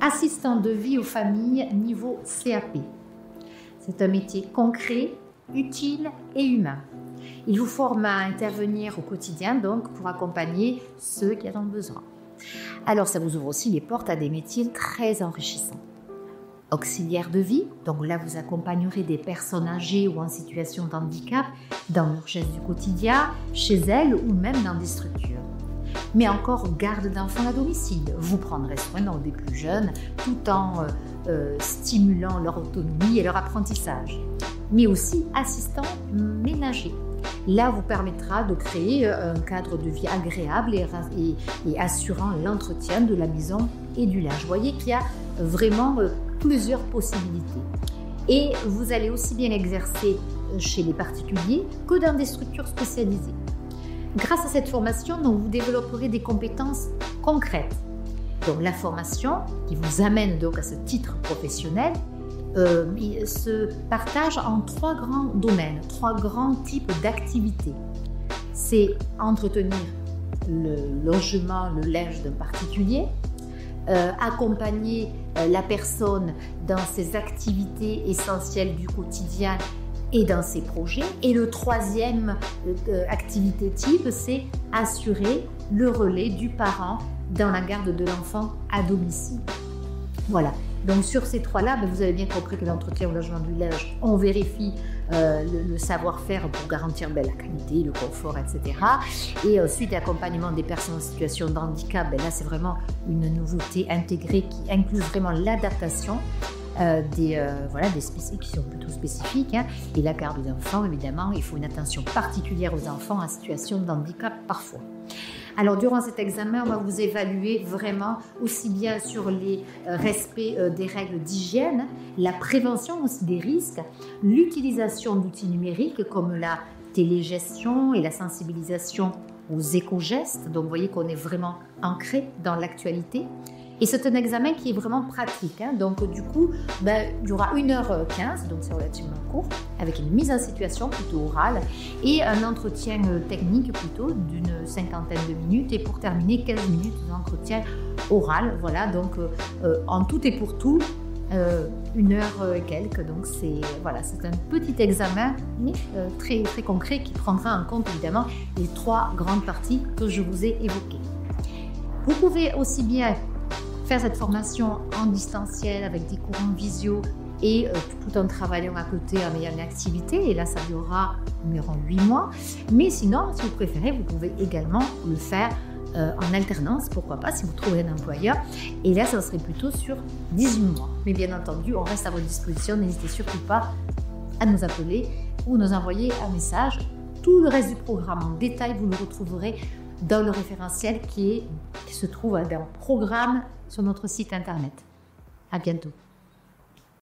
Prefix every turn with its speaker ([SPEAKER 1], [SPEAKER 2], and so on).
[SPEAKER 1] assistant de vie aux familles niveau CAP. C'est un métier concret, utile et humain. Il vous forme à intervenir au quotidien donc pour accompagner ceux qui en ont besoin. Alors ça vous ouvre aussi les portes à des métiers très enrichissants. Auxiliaire de vie, donc là vous accompagnerez des personnes âgées ou en situation de handicap dans leurs gestes du quotidien, chez elles ou même dans des structures. Mais encore garde d'enfants à domicile, vous prendrez soin des plus jeunes tout en stimulant leur autonomie et leur apprentissage. Mais aussi assistant ménager. Là, vous permettra de créer un cadre de vie agréable et assurant l'entretien de la maison et du linge. Vous voyez qu'il y a vraiment plusieurs possibilités. Et vous allez aussi bien exercer chez les particuliers que dans des structures spécialisées. Grâce à cette formation, donc, vous développerez des compétences concrètes. Donc la formation qui vous amène donc à ce titre professionnel se partage en 3 grands domaines, 3 grands types d'activités. C'est entretenir le logement, le linge d'un particulier, accompagner la personne dans ses activités essentielles du quotidien et dans ses projets. Et le 3e activité type, c'est assurer le relais du parent dans la garde de l'enfant à domicile. Voilà. Donc sur ces 3-là, vous avez bien compris que l'entretien au logement du linge, on vérifie le savoir-faire pour garantir la qualité, le confort, etc. Et ensuite, l'accompagnement des personnes en situation de handicap, là c'est vraiment une nouveauté intégrée qui inclut vraiment l'adaptation des spécifiques qui sont plutôt spécifiques. Et la garde d'enfants, évidemment, il faut une attention particulière aux enfants en situation de handicap parfois. Alors, durant cet examen, on va vous évaluer vraiment aussi bien sur les respects des règles d'hygiène, la prévention aussi des risques, l'utilisation d'outils numériques comme la télégestion et la sensibilisation aux éco-gestes. Donc, vous voyez qu'on est vraiment ancré dans l'actualité. Et c'est un examen qui est vraiment pratique. Donc, du coup, il y aura 1h15, donc c'est relativement court, avec une mise en situation plutôt orale et un entretien technique plutôt d'une 50aine de minutes. Et pour terminer, 15 minutes d'entretien oral. Voilà, donc en tout et pour tout, 1h et quelques. Donc, c'est un petit examen, mais très, très concret qui prendra en compte évidemment les 3 grandes parties que je vous ai évoquées. Vous pouvez aussi bien faire cette formation en distanciel avec des cours en visio et tout en travaillant à côté en ayant une activité. Et là, ça durera environ 8 mois. Mais sinon, si vous préférez, vous pouvez également le faire en alternance, pourquoi pas, si vous trouvez un employeur. Et là, ça serait plutôt sur 18 mois. Mais bien entendu, on reste à votre disposition. N'hésitez surtout pas à nous appeler ou nous envoyer un message. Tout le reste du programme en détail, vous le retrouverez dans le référentiel qui se trouve dans le programme sur notre site internet. À bientôt.